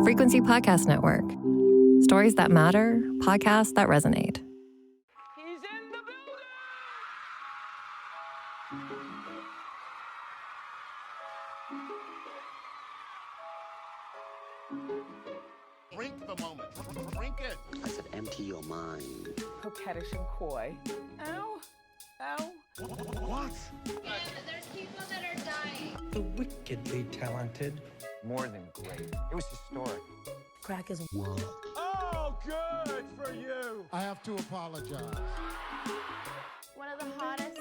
Frequency Podcast Network. Stories that matter, podcasts that resonate. He's in the building! Drink the moment. Drink it. I said empty your mind. Coquettish and coy. Ow. Ow. What? There's people that are dying. The wickedly talented. More than great. It was historic. Crack is What? Oh, good for you. I have to apologize. One of the hottest.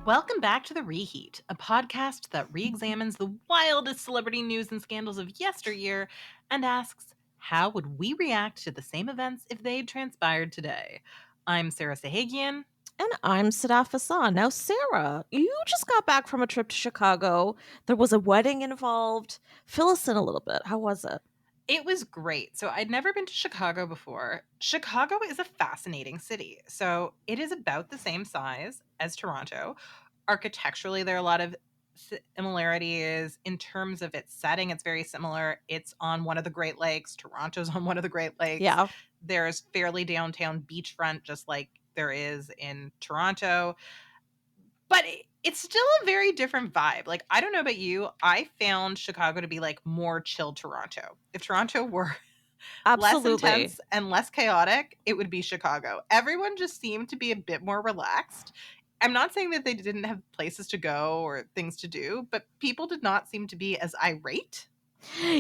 Welcome back to The Reheat, a podcast that re-examines the wildest celebrity news and scandals of yesteryear and asks, how would we react to the same events if they'd transpired today? I'm Sarah Sahagian. And I'm Sadaf Hassan. Now, Sarah, you just got back from a trip to Chicago. There was a wedding involved. Fill us in a little bit. How was it? It was great. So I'd never been to Chicago before. Chicago is a fascinating city. So it is about the same size as Toronto. Architecturally, there are a lot of similarities. In terms of its setting, it's very similar. It's on one of the Great Lakes. Toronto's on one of the Great Lakes. Yeah. There's fairly downtown beachfront, just like there is in Toronto. But it's still a very different vibe. Like, I don't know about you. I found Chicago to be like more chill Toronto. If Toronto were Absolutely. less intense and less chaotic, it would be Chicago. Everyone just seemed to be a bit more relaxed. I'm not saying that they didn't have places to go or things to do, but people did not seem to be as irate.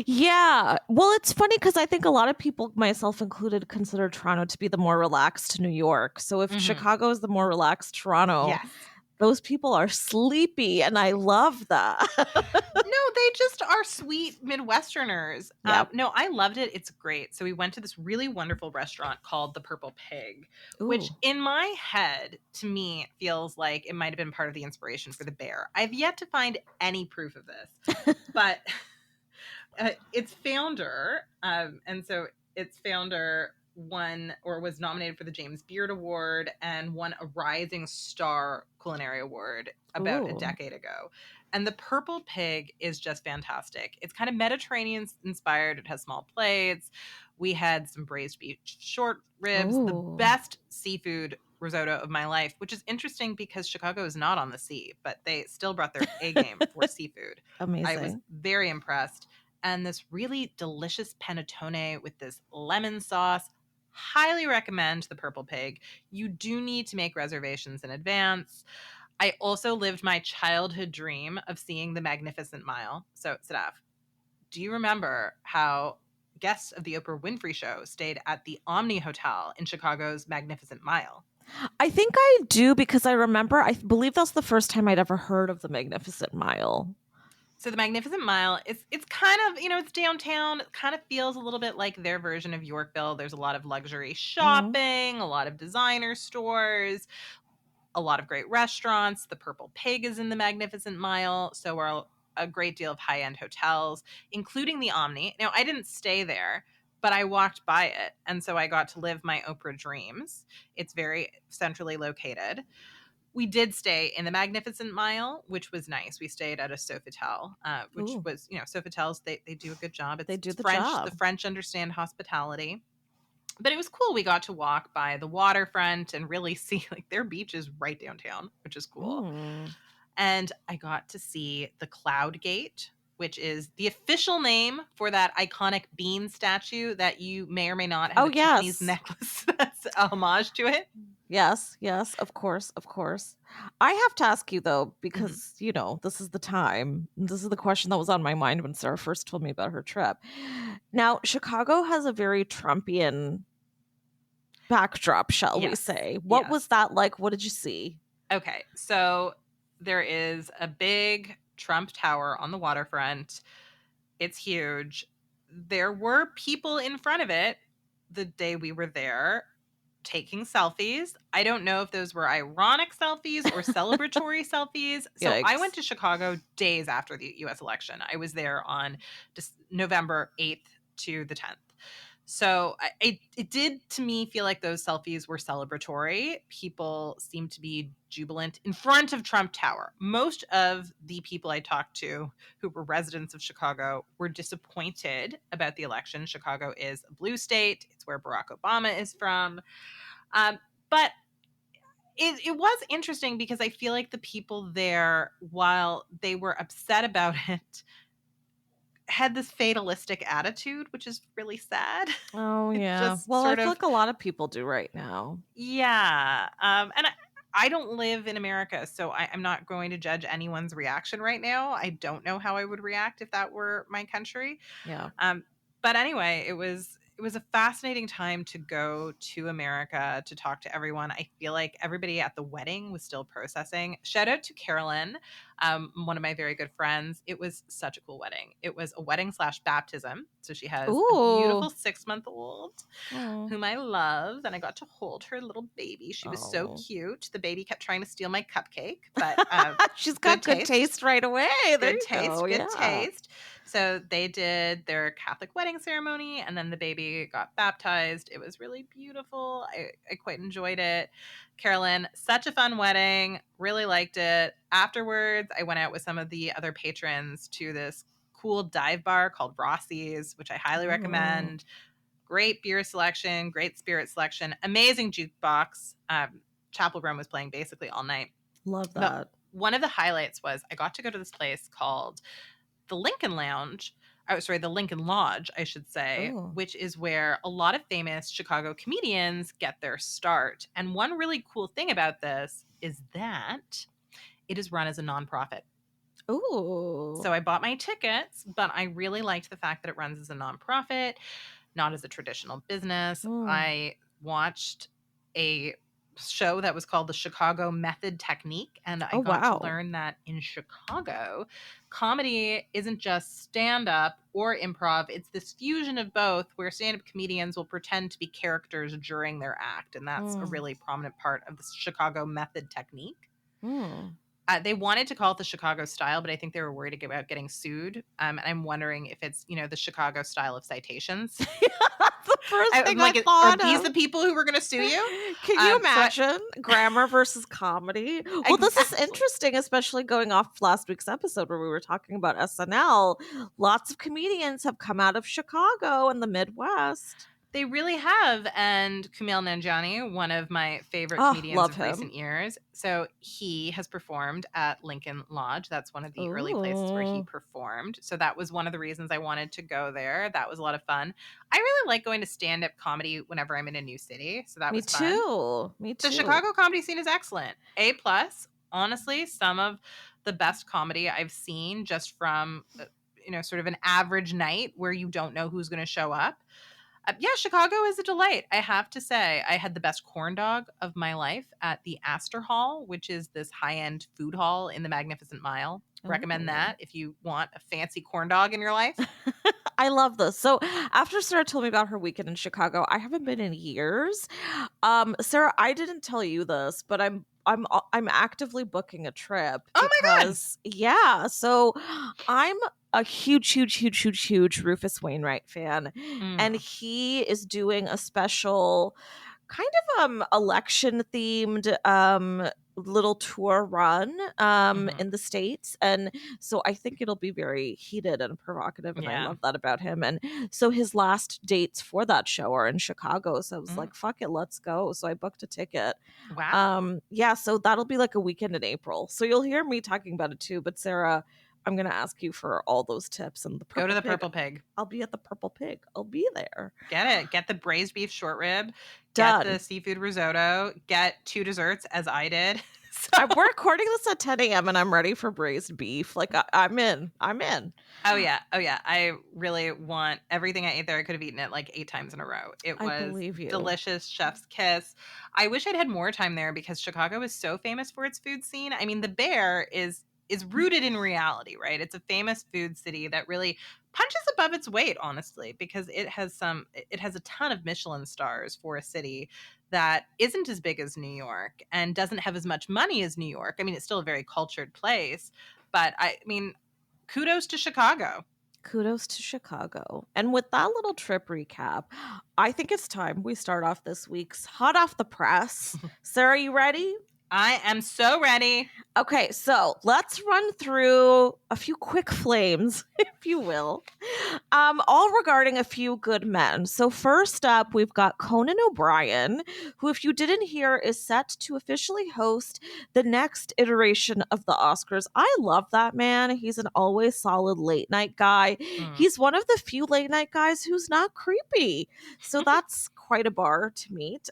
Yeah. Well, it's funny because I think a lot of people, myself included, consider Toronto to be the more relaxed New York. So if Chicago is the more relaxed Toronto, Yes. those people are sleepy, and I love that. No, they just are sweet Midwesterners. Yep. No, I loved it. It's great. So we went to this really wonderful restaurant called the Purple Pig, which Ooh. in my head, to me, feels like it might have been part of the inspiration for the bear. I've yet to find any proof of this, but its founder, its founder won or was nominated for the James Beard Award and won a Rising Star Culinary Award about a Ooh. decade ago. And the Purple Pig is just fantastic. It's kind of Mediterranean inspired. It has small plates. We had some braised beef short ribs, the Ooh. best seafood risotto of my life, which is interesting because Chicago is not on the sea, but they still brought their A game for seafood. Amazing. I was very impressed. And this really delicious panettone with this lemon sauce. Highly recommend the Purple Pig. You do need to make reservations in advance. I also lived my childhood dream of seeing the Magnificent Mile. So, Sadaf, do you remember how guests of the Oprah Winfrey Show stayed at the Omni Hotel in Chicago's Magnificent Mile? I think I do because I remember, I believe that's the first time I'd ever heard of the Magnificent Mile. So the Magnificent Mile, it's kind of, it's downtown. It kind of feels a little bit like their version of Yorkville. There's a lot of luxury shopping, a lot of designer stores, a lot of great restaurants. The Purple Pig is in the Magnificent Mile. So are a great deal of high-end hotels, including the Omni. Now, I didn't stay there, but I walked by it. And so I got to live my Oprah dreams. It's very centrally located. We did stay in the Magnificent Mile, which was nice. We stayed at a Sofitel, which Ooh. was, Sofitels, they do a good job. They do the French. job. The French understand hospitality. But it was cool. We got to walk by the waterfront and really see, like, their beach is right downtown, which is cool. Mm. And I got to see the Cloud Gate, which is the official name for that iconic bean statue that you may or may not have Oh, a Tiffany's yes. necklace that's a homage to it. Yes, of course. I have to ask you, though, because, this is the time. This is the question that was on my mind when Sarah first told me about her trip. Now, Chicago has a very Trumpian backdrop, shall we Yes, say. What yes. was that like? What did you see? Okay, so there is a big Trump Tower on the waterfront. It's huge. There were people in front of it the day we were there taking selfies. I don't know if those were ironic selfies or celebratory selfies. So I Yikes. went to Chicago days after the US election. I was there on November 8th to the 10th. So it did to me feel like those selfies were celebratory. People seemed to be jubilant in front of Trump Tower. Most of the people I talked to who were residents of Chicago were disappointed about the election. Chicago is a blue state. It's where Barack Obama is from. But it was interesting because I feel like the people there, while they were upset about it, had this fatalistic attitude, which is really sad. Oh, yeah. Just Well, I sort feel of, like a lot of people do right now. yeah. And I don't live in America, so I'm not going to judge anyone's reaction right now. I don't know how I would react if that were my country. Yeah. But anyway, it was a fascinating time to go to America to talk to everyone. I feel like everybody at the wedding was still processing. Shout out to Carolyn, one of my very good friends. It was such a cool wedding. It was a wedding / baptism. So she has a beautiful 6-month-old whom I love, and I got to hold her little baby. She was so cute. The baby kept trying to steal my cupcake, but she's got good taste right away. There Good you taste, go. good Yeah. taste. So they did their Catholic wedding ceremony, and then the baby got baptized. It was really beautiful. I quite enjoyed it. Carolyn, such a fun wedding. Really liked it. Afterwards, I went out with some of the other patrons to this cool dive bar called Rossi's, which I highly recommend. Great beer selection, great spirit selection, amazing jukebox. Chapel Room was playing basically all night. Love that. But one of the highlights was I got to go to this place called the Lincoln Lounge. Oh, sorry, the Lincoln Lodge, I should say, which is where a lot of famous Chicago comedians get their start. And one really cool thing about this is that it is run as a nonprofit. Ooh. So I bought my tickets, but I really liked the fact that it runs as a nonprofit, not as a traditional business. I watched a show that was called the Chicago Method Technique, and I got to learn that in Chicago, comedy isn't just stand-up or improv. It's this fusion of both where stand-up comedians will pretend to be characters during their act, and that's a really prominent part of the Chicago Method Technique. They wanted to call it the Chicago style, but I think they were worried about getting sued. And I'm wondering if it's, the Chicago style of citations. That's the first thing I Are thought these of. the people who were going to sue you? Can you imagine grammar versus comedy? Well, this is interesting, especially going off last week's episode where we were talking about SNL. Lots of comedians have come out of Chicago and the Midwest. They really have. And Kumail Nanjiani, one of my favorite comedians of recent years. So he has performed at Lincoln Lodge. That's one of the early places where he performed. So that was one of the reasons I wanted to go there. That was a lot of fun. I really like going to stand-up comedy whenever I'm in a new city. So that was fun. Me too. The Chicago comedy scene is excellent. A+. Honestly, some of the best comedy I've seen just from, sort of an average night where you don't know who's going to show up. Yeah, Chicago is a delight. I have to say, I had the best corn dog of my life at the Astor Hall, which is this high-end food hall in the Magnificent Mile. Recommend that if you want a fancy corn dog in your life. I love this. So after Sarah told me about her weekend in Chicago, I haven't been in years. Sarah, I didn't tell you this, but I'm actively booking a trip. Oh my God. Yeah. So I'm a huge Rufus Wainwright fan. And he is doing a special kind of election themed little tour run in the States. And so I think it'll be very heated and provocative. And I love that about him. And so his last dates for that show are in Chicago. So I was like, fuck it, let's go. So I booked a ticket. Wow. Yeah, so that'll be like a weekend in April. So you'll hear me talking about it too. But Sarah, I'm going to ask you for all those tips. And go to the Purple Pig. I'll be at the Purple Pig. I'll be there. Get it. Get the braised beef short rib. Done. Get the seafood risotto. Get 2 desserts as I did. We're recording this at 10 a.m. and I'm ready for braised beef. Like I'm in. Oh yeah. I really want everything I ate there. I could have eaten it like 8 times in a row. It was delicious, chef's kiss. I wish I'd had more time there because Chicago is so famous for its food scene. I mean, the Bear is rooted in reality, right? It's a famous food city that really punches above its weight, honestly, because it has a ton of Michelin stars for a city that isn't as big as New York and doesn't have as much money as New York. I mean, it's still a very cultured place, but I mean, kudos to Chicago. Kudos to Chicago. And with that little trip recap, I think it's time we start off this week's Hot Off the Press. Sarah, you ready? I am so ready. Okay, so let's run through a few quick flames, if you will, all regarding a few good men. So first up, we've got Conan O'Brien, who, if you didn't hear, is set to officially host the next iteration of the Oscars. I love that man. He's an always solid late night guy. He's one of the few late night guys who's not creepy. So that's quite a bar to meet.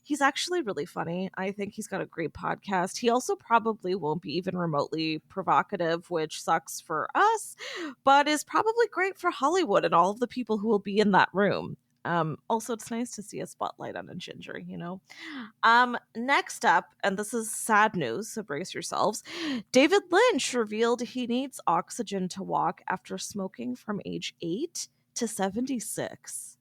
He's actually really funny. I think he's got a great podcast. He also probably won't be even remotely provocative, which sucks for us, but is probably great for Hollywood and all of the people who will be in that room. Also, it's nice to see a spotlight on a ginger, you know. Next up, and this is sad news, so brace yourselves. David Lynch revealed he needs oxygen to walk after smoking from age 8 to 76.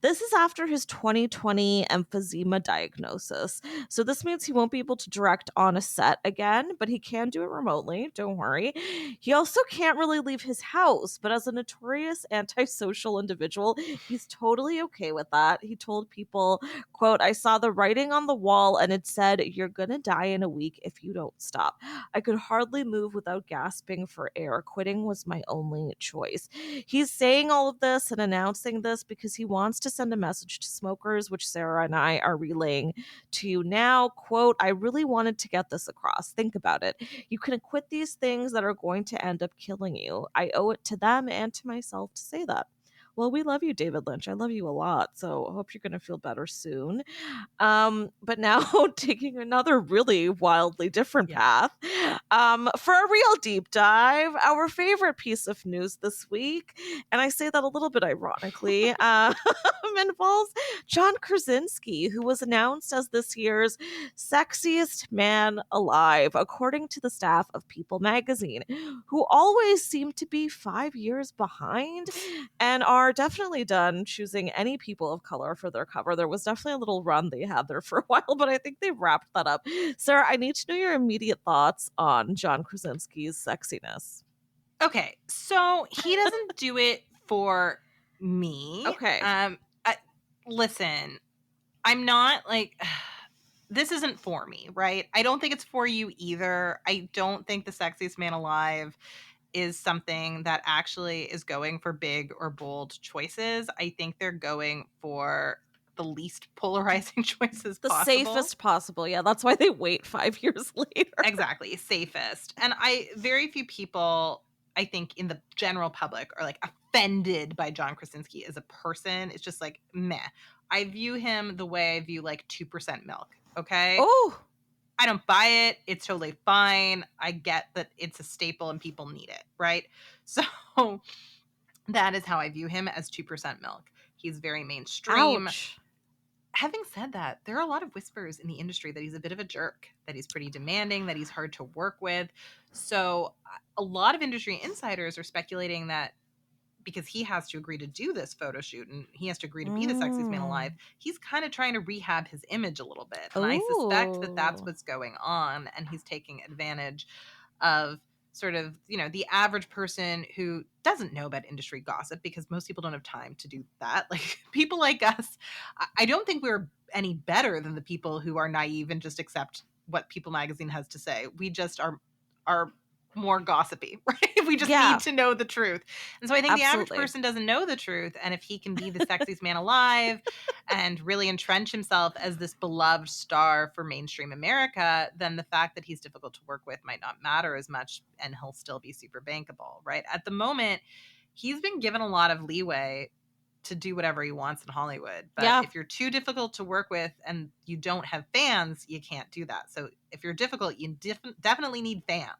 This is after his 2020 emphysema diagnosis. So this means he won't be able to direct on a set again, but he can do it remotely. Don't worry. He also can't really leave his house, but as a notorious antisocial individual, he's totally okay with that. He told people, quote, "I saw the writing on the wall and it said, 'You're gonna die in a week if you don't stop.' I could hardly move without gasping for air. Quitting was my only choice." He's saying all of this and announcing this because he wants to send a message to smokers, which Sarah and I are relaying to you now. Quote, "I really wanted to get this across. Think about it. You can quit these things that are going to end up killing you. I owe it to them and to myself to say that." Well, we love you, David Lynch. I love you a lot. So I hope you're going to feel better soon. But now taking another really wildly different path. For a real deep dive, our favorite piece of news this week, and I say that a little bit ironically, involves John Krasinski, who was announced as this year's Sexiest Man Alive, according to the staff of People magazine, who always seem to be 5 years behind and are definitely done choosing any people of color for their cover. There was definitely a little run they had there for a while, but I think they wrapped that up. Sarah, I need to know your immediate thoughts on John Krasinski's sexiness. Okay, so he doesn't do it for me. Okay. Listen, I'm not like this isn't for me, right? I don't think it's for you either. I don't think the Sexiest Man Alive is something that actually is going for big or bold choices. I think they're going for the least polarizing choices The possible. safest possible. Yeah, that's why they wait 5 years later. Exactly, safest. And very few people, I think, in the general public are like offended by John Krasinski as a person. It's just like, meh. I view him the way I view like 2% milk. Okay. Oh, I don't buy it. It's totally fine. I get that it's a staple and people need it, right? So that is how I view him, as 2% milk. He's very mainstream. ouch. Having said that, there are a lot of whispers in the industry that he's a bit of a jerk, that he's pretty demanding, that he's hard to work with. So a lot of industry insiders are speculating that because he has to agree to do this photo shoot and he has to agree to be the Sexiest Man Alive, he's kind of trying to rehab his image a little bit. And I suspect that that's what's going on. And he's taking advantage of sort of, you know, the average person who doesn't know about industry gossip, because most people don't have time to do that. Like people like us, I don't think we're any better than the people who are naive and just accept what People magazine has to say. We just are more gossipy, right? We just need to know the truth. And so I think the average person doesn't know the truth. And if he can be the Sexiest Man Alive and really entrench himself as this beloved star for mainstream America, then the fact that he's difficult to work with might not matter as much, and he'll still be super bankable, right? At the moment, he's been given a lot of leeway to do whatever he wants in Hollywood. But if you're too difficult to work with and you don't have fans, you can't do that. So if you're difficult, you definitely need fans.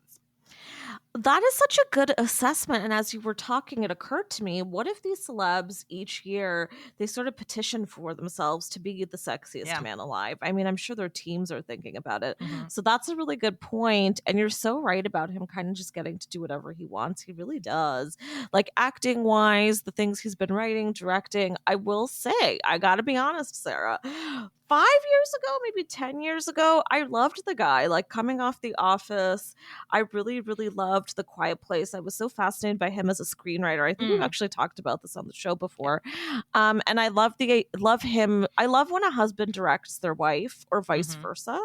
That is such a good assessment. And as you were talking, it occurred to me, what if these celebs each year, they sort of petition for themselves to be the sexiest man alive? I mean, I'm sure their teams are thinking about it. So that's a really good point. And you're so right about him kind of just getting to do whatever he wants. He really does. Like acting wise, the things he's been writing, directing, I will say, I got to be honest, Sarah, 5 years ago, maybe 10 years ago, I loved the guy. Like coming off The Office, I really, really loved loved The Quiet Place. I was so fascinated by him as a screenwriter. I think we've actually talked about this on the show before. And I love him. I love when a husband directs their wife or vice versa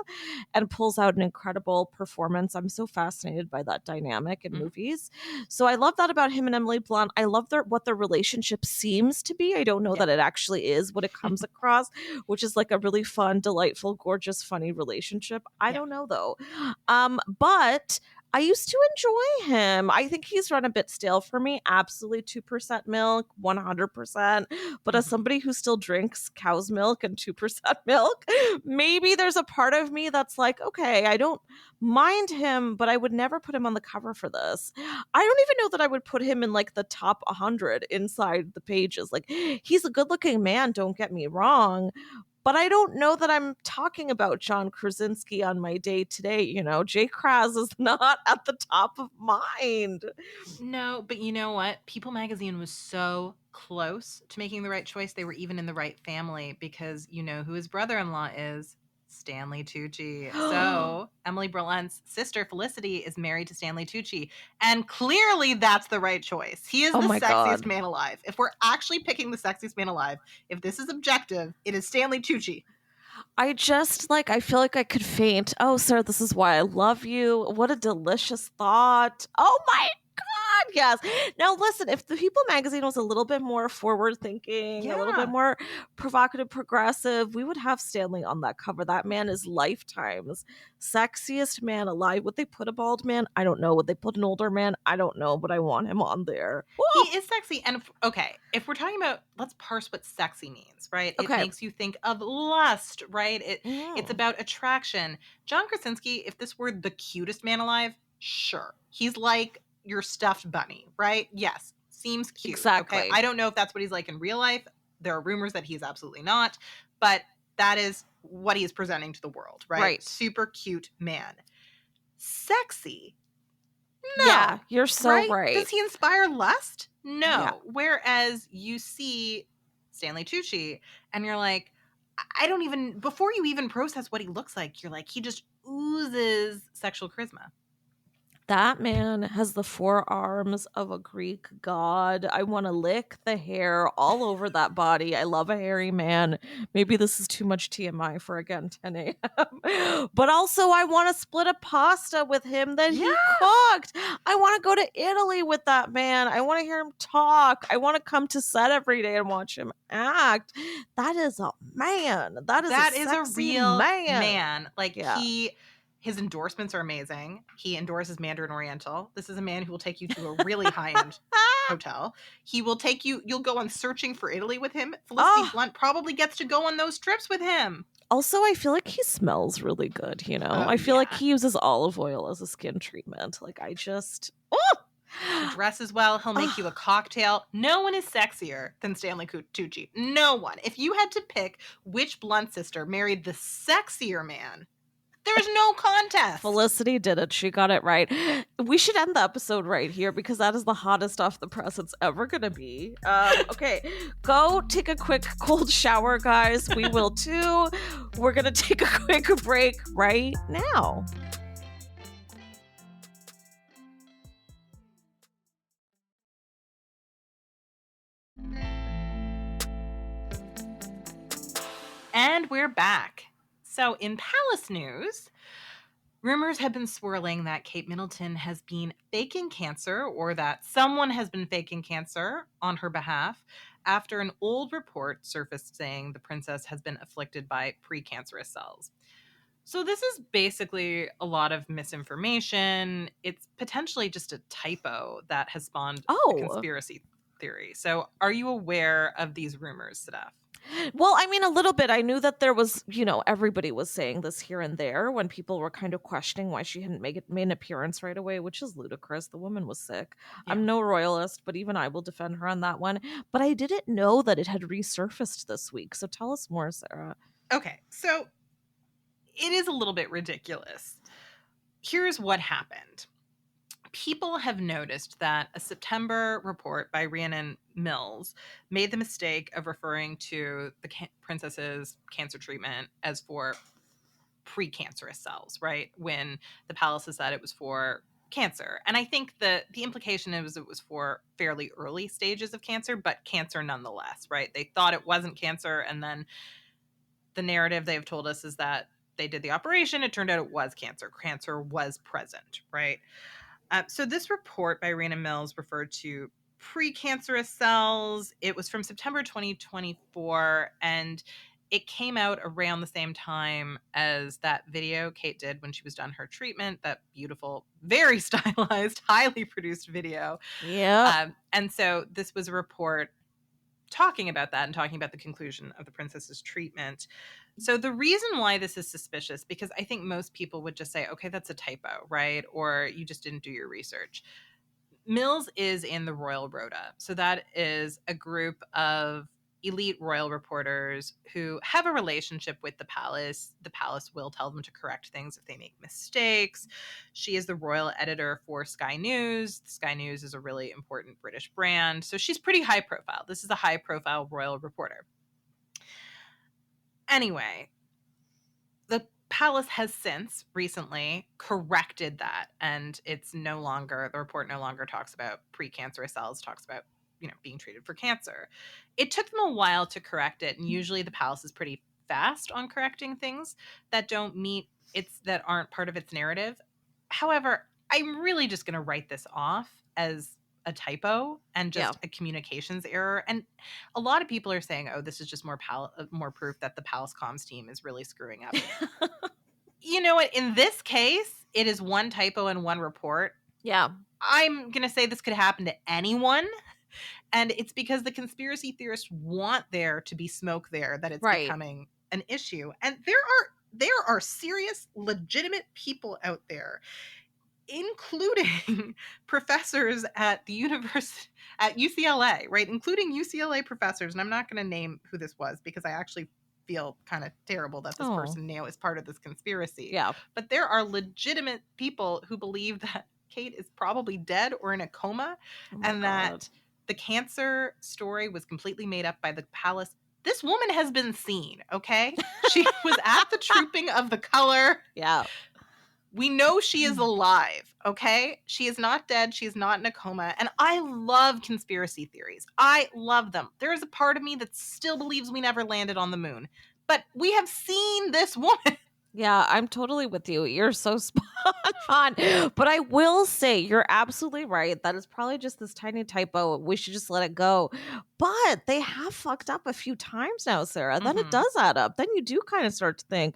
and pulls out an incredible performance. I'm so fascinated by that dynamic in movies. So I love that about him and Emily Blunt. I love what their relationship seems to be. I don't know that it actually is what it comes across, which is like a really fun, delightful, gorgeous, funny relationship. I don't know though. But I used to enjoy him. I think he's run a bit stale for me. Absolutely 2% milk, 100%. But as somebody who still drinks cow's milk and 2% milk, maybe there's a part of me that's like, okay, I don't mind him, but I would never put him on the cover for this. I don't even know that I would put him in like the top 100 inside the pages. Like, he's a good looking man, don't get me wrong. But I don't know that I'm talking about John Krasinski on my day today. You know, Jay Kraz is not at the top of mind. No, but you know what? People magazine was so close to making the right choice. They were even in the right family because you know who his brother-in-law is? Stanley Tucci. So Emily Blunt's sister Felicity is married to Stanley Tucci. And clearly that's the right choice. He is Oh the my sexiest God. man alive. If we're actually picking the sexiest man alive, if this is objective, it is Stanley Tucci. I just like, I feel like I could faint. Oh, sir, this is why I love you. What a delicious thought. Oh my God, yes. Now, listen, if the People magazine was a little bit more forward thinking, a little bit more provocative, progressive, we would have Stanley on that cover. That man is Lifetime's sexiest man alive. Would they put a bald man? I don't know. Would they put an older man? I don't know, but I want him on there. He is sexy. And if we're talking about, let's parse what sexy means, right? It makes you think of lust, right? It's about attraction. John Krasinski, if this were the cutest man alive, sure. He's like your stuffed bunny, right? Yes. Seems cute. Exactly. Okay? I don't know if that's what he's like in real life. There are rumors that he's absolutely not, but that is what he is presenting to the world, right? Super cute man. Sexy. No. Yeah, you're so right. Does he inspire lust? No. Yeah. Whereas you see Stanley Tucci and you're like, I don't even, before you even process what he looks like, you're like, he just oozes sexual charisma. That man has the forearms of a Greek god. I want to lick the hair all over that body. I love a hairy man. Maybe this is too much TMI for, again, 10 a.m. But also, I want to split a pasta with him that he cooked. I want to go to Italy with that man. I want to hear him talk. I want to come to set every day and watch him act. That is a man. That is a real man. Like, his endorsements are amazing. He endorses Mandarin Oriental. This is a man who will take you to a really high-end hotel. He will take you, you'll go on Searching for Italy with him. Felicity Blunt probably gets to go on those trips with him. Also, I feel like he smells really good, you know? I feel like he uses olive oil as a skin treatment. Like, I just... He dresses well. He'll make you a cocktail. No one is sexier than Stanley Tucci. No one. If you had to pick which Blunt sister married the sexier man, there is no contest. Felicity did it. She got it right. We should end the episode right here because that is the hottest off the press it's ever going to be. Okay, go take a quick cold shower, guys. We will too. We're going to take a quick break right now. And we're back. So in Palace news, rumors have been swirling that Kate Middleton has been faking cancer, or that someone has been faking cancer on her behalf, after an old report surfaced saying the princess has been afflicted by precancerous cells. So this is basically a lot of misinformation. It's potentially just a typo that has spawned a conspiracy theory. So are you aware of these rumors, Steph? Well, I mean, a little bit. I knew that there was, you know, everybody was saying this here and there when people were kind of questioning why she hadn't made an appearance right away, which is ludicrous. The woman was sick. Yeah. I'm no royalist, but even I will defend her on that one. But I didn't know that it had resurfaced this week. So tell us more, Sarah. Okay, so it is a little bit ridiculous. Here's what happened. People have noticed that a September report by Rhiannon Mills made the mistake of referring to the princess's cancer treatment as for precancerous cells, right? When the palace has said it was for cancer. And I think the implication is it was for fairly early stages of cancer, but cancer nonetheless, right? They thought it wasn't cancer, and then the narrative they've told us is that they did the operation. It turned out it was cancer. Cancer was present, right? So this report by Rena Mills referred to precancerous cells. It was from September 2024, and it came out around the same time as that video Kate did when she was done her treatment, that beautiful, very stylized, highly produced video. Yeah. And so this was a report talking about that and talking about the conclusion of the princess's treatment. So the reason why this is suspicious, because I think most people would just say, okay, that's a typo, right? Or you just didn't do your research. Mills is in the Royal Rota. So that is a group of elite royal reporters who have a relationship with the palace. The palace will tell them to correct things if they make mistakes. She is the royal editor for Sky News. Sky News is a really important British brand. So she's pretty high profile. This is a high profile royal reporter. Anyway, the palace has since recently corrected that, and it's no longer, the report no longer talks about precancerous cells, talks about, being treated for cancer. It took them a while to correct it, and usually the palace is pretty fast on correcting things that don't meet that aren't part of its narrative. However, I'm really just going to write this off as a typo and just a communications error. And a lot of people are saying, oh, this is just more proof that the palace comms team is really screwing up. You know what? In this case, it is one typo and one report. Yeah. I'm going to say this could happen to anyone. And it's because the conspiracy theorists want there to be smoke there that it's becoming an issue. And there are serious, legitimate people out there, including professors at the university at UCLA, right? Including UCLA professors. And I'm not going to name who this was because I actually feel kind of terrible that this person now is part of this conspiracy. Yeah. But there are legitimate people who believe that Kate is probably dead or in a coma, and that the cancer story was completely made up by the palace. This woman has been seen, okay? She was at the trooping of the color. Yeah. We know she is alive, okay? She is not dead. She is not in a coma. And I love conspiracy theories. I love them. There is a part of me that still believes we never landed on the moon. But we have seen this woman. Yeah, I'm totally with you. You're so spot on. But I will say, you're absolutely right. That is probably just this tiny typo. We should just let it go. But they have fucked up a few times now, Sarah. Then it does add up. Then you do kind of start to think,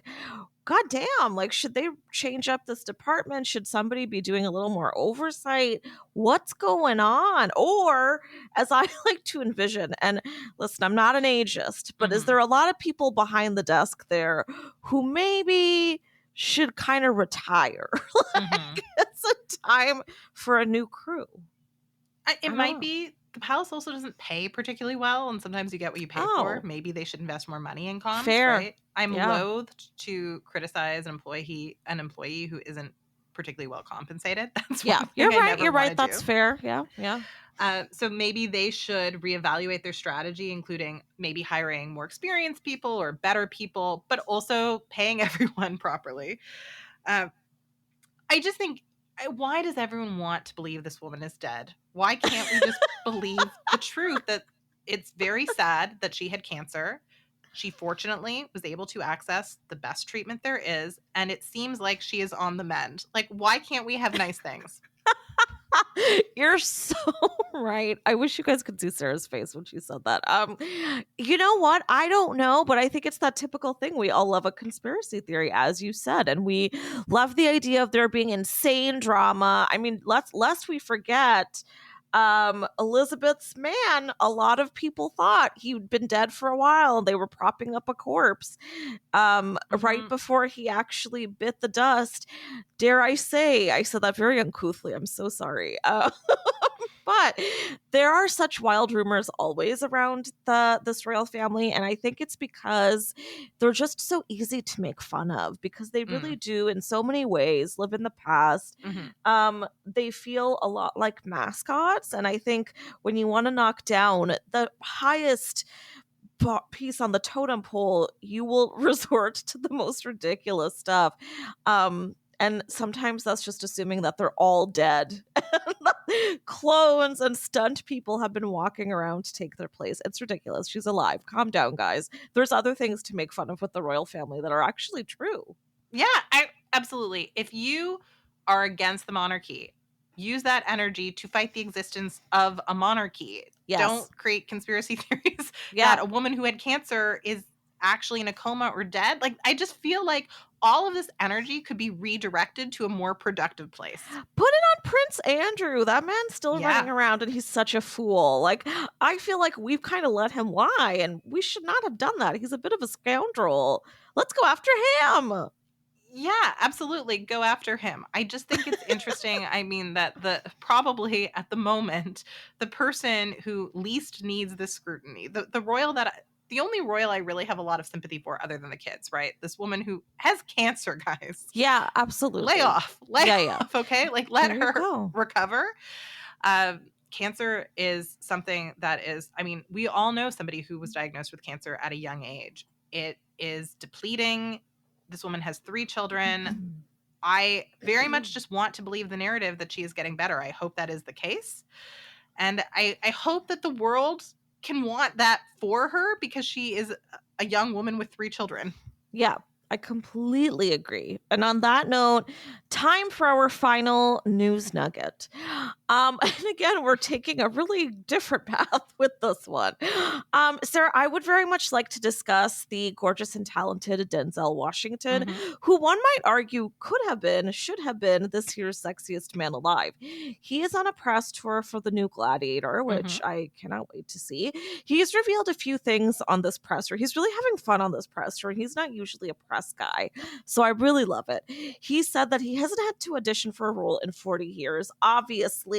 God damn, like, should they change up this department? Should somebody be doing a little more oversight? What's going on? Or, as I like to envision, and listen, I'm not an ageist, but is there a lot of people behind the desk there who maybe should kind of retire? It's a time for a new crew. It might be. The palace also doesn't pay particularly well, and sometimes you get what you pay for. Maybe they should invest more money in comms. Fair. Right? I'm loathed to criticize an employee who isn't particularly well compensated. That's you're right. You're right. That's fair. Yeah. So maybe they should reevaluate their strategy, including maybe hiring more experienced people or better people, but also paying everyone properly. I just think, why does everyone want to believe this woman is dead? Why can't we just believe the truth that it's very sad that she had cancer? She fortunately was able to access the best treatment there is, and it seems like she is on the mend. Like, why can't we have nice things? You're so right. I wish you guys could see Sarah's face when she said that. You know what? I don't know, but I think it's that typical thing. We all love a conspiracy theory, as you said, and we love the idea of there being insane drama. I mean, lest we forget, Elizabeth's man, a lot of people thought he'd been dead for a while. They were propping up a corpse right before he actually bit the dust. Dare I say, I said that very uncouthly. I'm so sorry. But there are such wild rumors always around this royal family, and I think it's because they're just so easy to make fun of, because they really do, in so many ways, live in the past. They feel a lot like mascots, and I think when you want to knock down the highest piece on the totem pole, you will resort to the most ridiculous stuff. And sometimes that's just assuming that they're all dead. Clones and stunt people have been walking around to take their place. It's ridiculous. She's alive. Calm down, guys. There's other things to make fun of with the royal family that are actually true. Yeah, absolutely. If you are against the monarchy, use that energy to fight the existence of a monarchy. Yes. Don't create conspiracy theories Yeah. that a woman who had cancer is actually in a coma or dead. Like, I just feel like all of this energy could be redirected to a more productive place. Put it on Prince Andrew. That man's still running around and he's such a fool. Like, I feel like we've kind of let him lie and we should not have done that. He's a bit of a scoundrel. Let's go after him. Yeah, absolutely. Go after him. I just think it's interesting. I mean, that probably at the moment, the person who least needs this scrutiny, the only royal I really have a lot of sympathy for other than the kids, right? This woman who has cancer, guys. Yeah, absolutely. Lay off. Lay off, okay? Like, let There you her go. recover. Cancer is something that is, I mean, we all know somebody who was diagnosed with cancer at a young age. It is depleting. This woman has 3 children. I very much just want to believe the narrative that she is getting better. I hope that is the case. And I hope that the world can want that for her because she is a young woman with 3 children. Yeah, I completely agree. And on that note, time for our final news nugget. And again, we're taking a really different path with this one. Sarah, I would very much like to discuss the gorgeous and talented Denzel Washington, who one might argue could have been, should have been this year's Sexiest Man Alive. He is on a press tour for the new Gladiator, which I cannot wait to see. He's revealed a few things on this presser. He's really having fun on this presser, and he's not usually a press guy, so I really love it. He said that he hasn't had to audition for a role in 40 years. Obviously,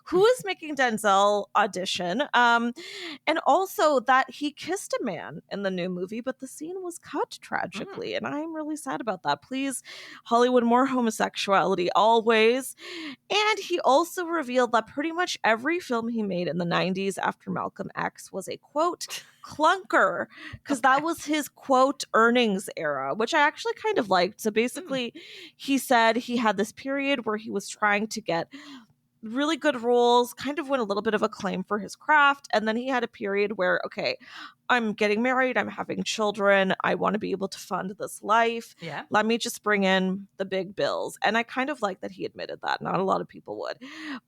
who is making Denzel audition? And also that he kissed a man in the new movie, but the scene was cut tragically, and I'm really sad about that. Please, Hollywood, more homosexuality always. And he also revealed that pretty much every film he made in the 90s after Malcolm X was a, quote, clunker, because that was his, quote, earnings era, which I actually kind of liked. So basically, he said he had this period where he was trying to get really good roles, kind of win a little bit of acclaim for his craft. And then he had a period where, okay, I'm getting married, I'm having children, I want to be able to fund this life. Yeah. Let me just bring in the big bills. And I kind of like that he admitted that. Not a lot of people would.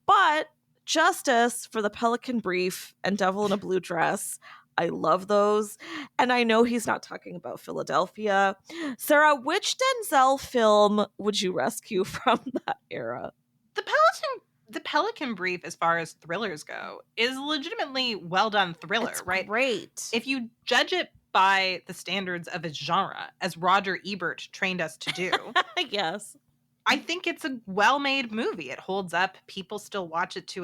But justice for the Pelican Brief and Devil in a Blue Dress. I love those. And I know he's not talking about Philadelphia. Sarah, which Denzel film would you rescue from that era? The Pelican Brief, as far as thrillers go, is a legitimately well done thriller, It's right? Great. If you judge it by the standards of its genre, as Roger Ebert trained us to do, Yes. I think it's a well-made movie. It holds up. People still watch it to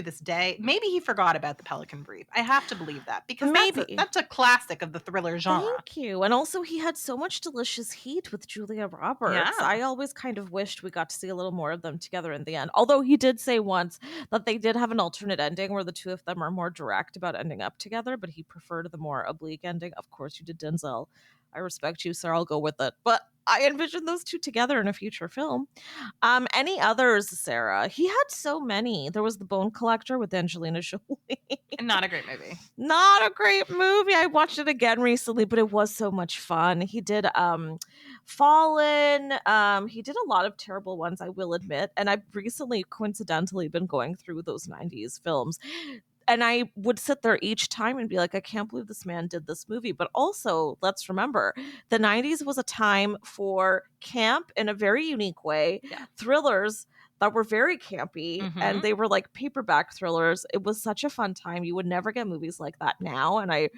this day. Maybe he forgot about the Pelican Brief. I have to believe that because that's a classic of the thriller genre. Thank you. And also he had so much delicious heat with Julia Roberts. Yeah. I always kind of wished we got to see a little more of them together in the end. Although he did say once that they did have an alternate ending where the two of them are more direct about ending up together, but he preferred the more oblique ending. Of course you did, Denzel. I respect you, sir. I'll go with it. But I envision those two together in a future film. Any others, Sarah? He had so many. There was The Bone Collector with Angelina Jolie. Not a great movie. Not a great movie. I watched it again recently, but it was so much fun. He did Fallen. He did a lot of terrible ones, I will admit. And I've recently, coincidentally, been going through those 90s films. And I would sit there each time and be like, I can't believe this man did this movie. But also, let's remember, the 90s was a time for camp in a very unique way. Yeah. Thrillers that were very campy, and they were like paperback thrillers. It was such a fun time. You would never get movies like that now. And I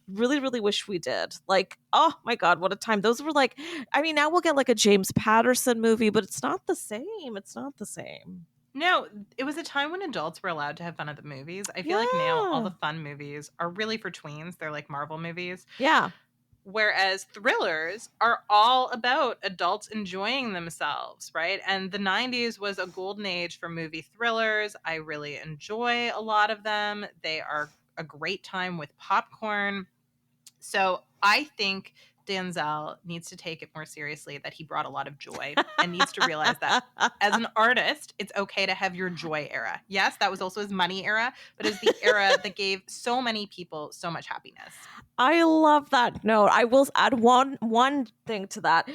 really, really wish we did. Like, oh my God, what a time. Those were like, I mean, now we'll get like a James Patterson movie, but it's not the same. It's not the same. No, it was a time when adults were allowed to have fun at the movies. I feel like now all the fun movies are really for tweens. They're like Marvel movies. Yeah. Whereas thrillers are all about adults enjoying themselves, right? And the 90s was a golden age for movie thrillers. I really enjoy a lot of them. They are a great time with popcorn. So I think Denzel needs to take it more seriously that he brought a lot of joy and needs to realize that as an artist, it's okay to have your joy era. Yes, that was also his money era, but it's the era that gave so many people so much happiness. I love that note. I will add one thing to that.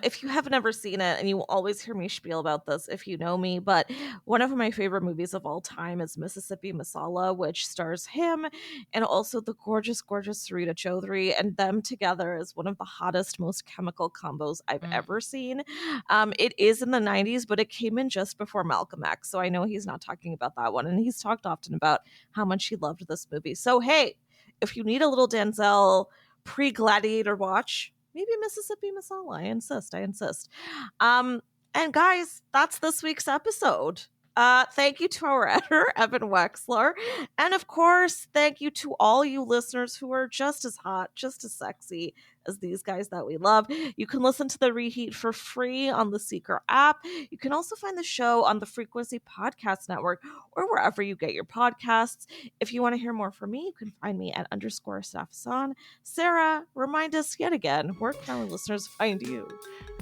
If you haven't ever seen it, and you will always hear me spiel about this if you know me, but one of my favorite movies of all time is Mississippi Masala, which stars him and also the gorgeous Sarita Choudhury, and them together is one of the hottest, most chemical combos I've ever seen. It is in the 90s, but it came in just before Malcolm X, so I know he's not talking about that one, and he's talked often about how much he loved this movie. So hey, if you need a little Denzel pre-Gladiator watch, maybe Mississippi Masala. I insist. And guys, that's this week's episode. Thank you to our editor, Evan Wexler. And of course, thank you to all you listeners who are just as hot, just as sexy as these guys that we love. You can listen to The Reheat for free on the Seeker app. You can also find the show on the Frequency Podcast Network or wherever you get your podcasts. If you want to hear more from me, you can find me at _Safasan. Sarah, remind us yet again, where can our listeners find you?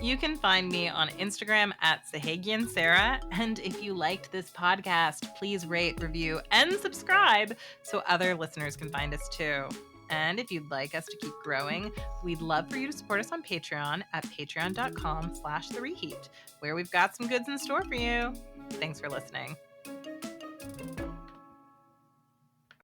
You can find me on Instagram at Sahagian Sarah. And if you liked this podcast, please rate, review, and subscribe so other listeners can find us too. And if you'd like us to keep growing, we'd love for you to support us on Patreon at patreon.com/thereheat, where we've got some goods in store for you. Thanks for listening.